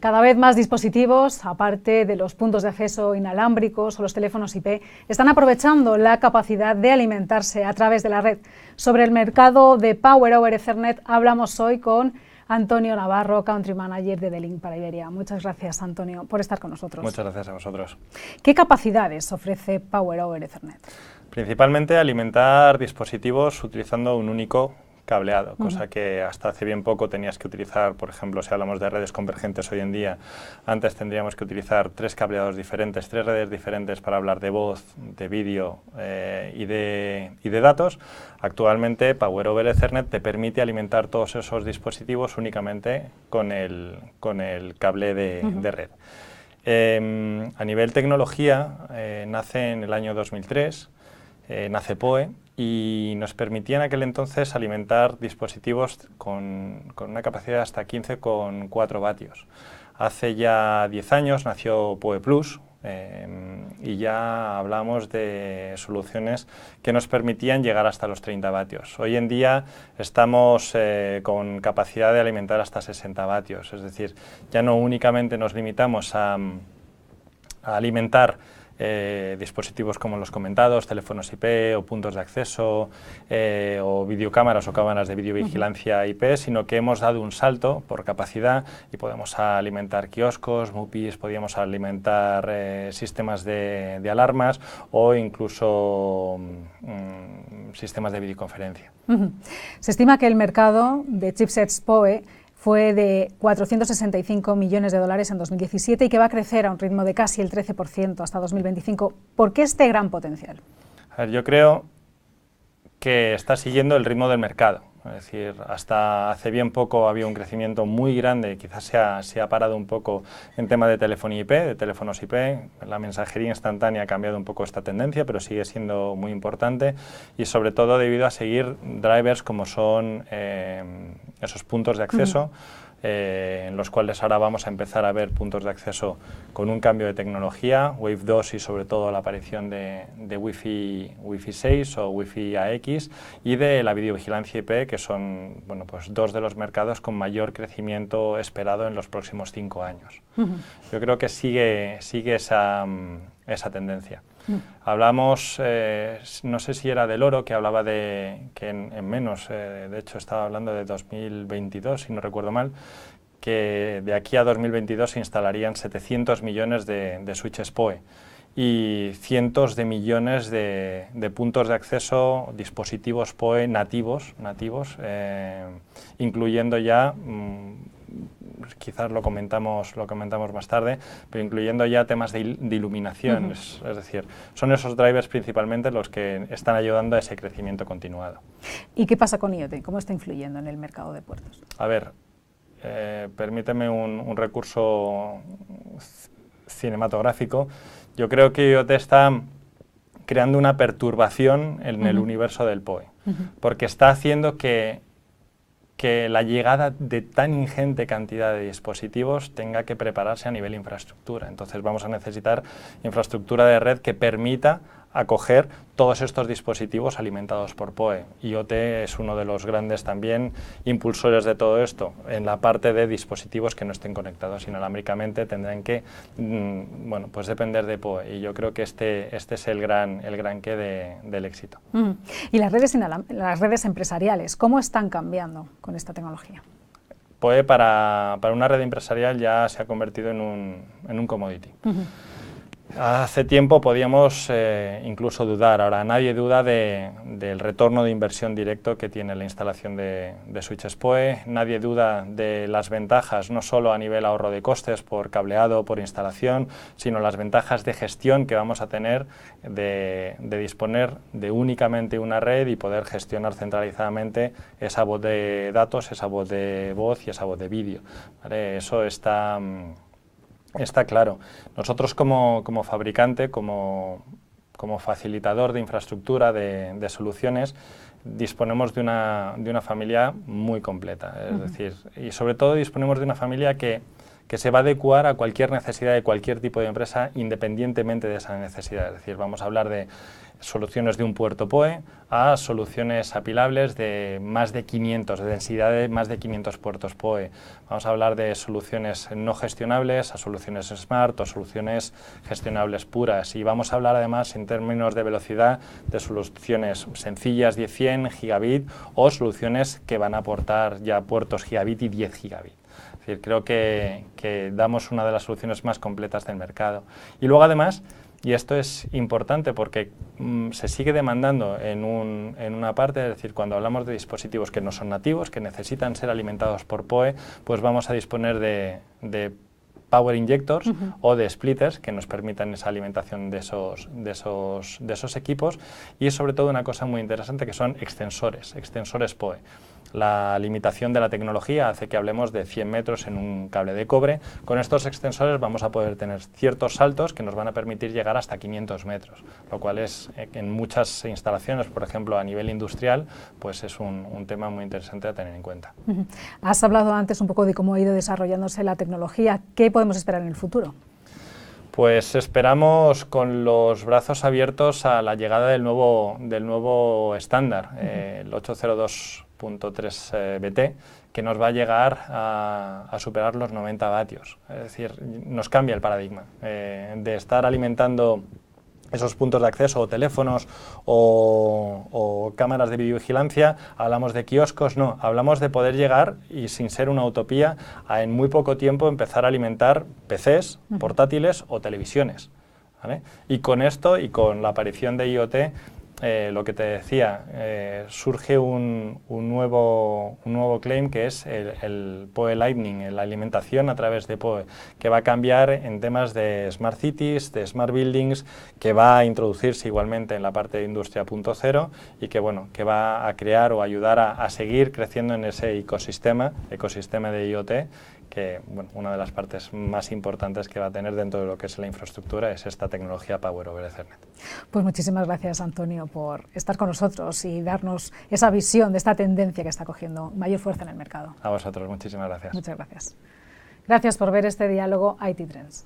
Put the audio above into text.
Cada vez más dispositivos, aparte de los puntos de acceso inalámbricos o los teléfonos IP, están aprovechando la capacidad de alimentarse a través de la red. Sobre el mercado de Power over Ethernet hablamos hoy con Antonio Navarro, Country Manager de D-Link para Iberia. Muchas gracias, Antonio, por estar con nosotros. Muchas gracias a vosotros. ¿Qué capacidades ofrece Power over Ethernet? Principalmente alimentar dispositivos utilizando un único cableado, cosa que hasta hace bien poco tenías que utilizar, por ejemplo, si hablamos de redes convergentes hoy en día, antes tendríamos que utilizar 3 cableados diferentes, 3 redes diferentes para hablar de voz, de vídeo y de datos. Actualmente Power over Ethernet te permite alimentar todos esos dispositivos únicamente con el cable de red. A nivel tecnología, nace en el año 2003, nace PoE, y nos permitía en aquel entonces alimentar dispositivos con una capacidad de hasta 15,4 vatios. Hace ya 10 años nació PoE Plus y ya hablamos de soluciones que nos permitían llegar hasta los 30 vatios. Hoy en día estamos con capacidad de alimentar hasta 60 vatios, es decir, ya no únicamente nos limitamos a alimentar dispositivos como los comentados, teléfonos IP o puntos de acceso o videocámaras o cámaras de videovigilancia IP, sino que hemos dado un salto por capacidad y podemos alimentar kioscos, MUPIs, podíamos alimentar sistemas de alarmas o incluso sistemas de videoconferencia. Se estima que el mercado de chipsets PoE fue de 465 millones de dólares en 2017 y que va a crecer a un ritmo de casi el 13% hasta 2025. ¿Por qué este gran potencial? A ver, yo creo que está siguiendo el ritmo del mercado. Es decir, hasta hace bien poco había un crecimiento muy grande, quizás se ha parado un poco en tema de telefonía IP, de teléfonos IP. La mensajería instantánea ha cambiado un poco esta tendencia, pero sigue siendo muy importante y sobre todo debido a seguir drivers como son esos puntos de acceso, en los cuales ahora vamos a empezar a ver puntos de acceso con un cambio de tecnología, Wave 2 y sobre todo la aparición de Wi-Fi 6 o Wi-Fi AX y de la videovigilancia IP, que son pues 2 de los mercados con mayor crecimiento esperado en los próximos 5 años. Yo creo que sigue esa tendencia. Hablamos, no sé si era del oro, que hablaba de que en menos, de hecho estaba hablando de 2022, si no recuerdo mal, que de aquí a 2022 se instalarían 700 millones de switches PoE y cientos de millones de puntos de acceso, dispositivos PoE nativos, incluyendo ya quizás lo comentamos más tarde, pero incluyendo ya temas de iluminación, es decir, son esos drivers principalmente los que están ayudando a ese crecimiento continuado. ¿Y qué pasa con IoT? ¿Cómo está influyendo en el mercado de puertos? A ver, permíteme un recurso cinematográfico. Yo creo que IoT está creando una perturbación en el universo del PoE, porque está haciendo que la llegada de tan ingente cantidad de dispositivos tenga que prepararse a nivel infraestructura. Entonces vamos a necesitar infraestructura de red que permita acoger todos estos dispositivos alimentados por PoE. IoT es uno de los grandes también impulsores de todo esto. En la parte de dispositivos que no estén conectados inalámbricamente tendrán que pues depender de PoE, y yo creo que este es el gran qué del éxito. ¿Y las redes empresariales, cómo están cambiando con esta tecnología? PoE para una red empresarial ya se ha convertido en un commodity. Hace tiempo podíamos incluso dudar, ahora nadie duda del retorno de inversión directo que tiene la instalación de switches PoE, nadie duda de las ventajas, no solo a nivel ahorro de costes por cableado, por instalación, sino las ventajas de gestión que vamos a tener de disponer de únicamente una red y poder gestionar centralizadamente esa voz de datos, esa voz de voz y esa voz de vídeo, ¿vale? Eso está claro. Nosotros como fabricante, como facilitador de infraestructura, de soluciones, disponemos de una familia muy completa. Es decir, y sobre todo disponemos de una familia que que se va a adecuar a cualquier necesidad de cualquier tipo de empresa independientemente de esa necesidad. Es decir, vamos a hablar de soluciones de un puerto PoE a soluciones apilables de más de 500, de densidad de más de 500 puertos PoE. Vamos a hablar de soluciones no gestionables a soluciones smart o soluciones gestionables puras, y vamos a hablar además en términos de velocidad de soluciones sencillas 10-100 gigabit o soluciones que van a aportar ya puertos gigabit y 10 gigabit. Es decir, creo que damos una de las soluciones más completas del mercado. Y luego además, y esto es importante porque se sigue demandando en una parte, es decir, cuando hablamos de dispositivos que no son nativos, que necesitan ser alimentados por PoE, pues vamos a disponer de power injectors o de splitters que nos permitan esa alimentación de esos equipos, y sobre todo una cosa muy interesante que son extensores PoE. La limitación de la tecnología hace que hablemos de 100 metros en un cable de cobre. Con estos extensores vamos a poder tener ciertos saltos que nos van a permitir llegar hasta 500 metros, lo cual es en muchas instalaciones, por ejemplo a nivel industrial, pues es un tema muy interesante a tener en cuenta. Has hablado antes un poco de cómo ha ido desarrollándose la tecnología. ¿Qué podemos esperar en el futuro? Pues esperamos con los brazos abiertos a la llegada del nuevo estándar, el 802.3 BT, que nos va a llegar a superar los 90 vatios. Es decir, nos cambia el paradigma de estar alimentando esos puntos de acceso o teléfonos o cámaras de videovigilancia. Hablamos de kioscos, no, hablamos de poder llegar, y sin ser una utopía, a en muy poco tiempo empezar a alimentar PCs, portátiles o televisiones, ¿vale? Y con esto y con la aparición de IoT, lo que te decía, surge un nuevo claim, que es el PoE Lightning, la alimentación a través de PoE, que va a cambiar en temas de Smart Cities, de Smart Buildings, que va a introducirse igualmente en la parte de Industria 0.0 y que va a crear o ayudar a seguir creciendo en ese ecosistema de IoT, que una de las partes más importantes que va a tener dentro de lo que es la infraestructura es esta tecnología Power over Ethernet. Pues muchísimas gracias, Antonio, por estar con nosotros y darnos esa visión de esta tendencia que está cogiendo mayor fuerza en el mercado. A vosotros, muchísimas gracias. Muchas gracias. Gracias por ver este diálogo IT Trends.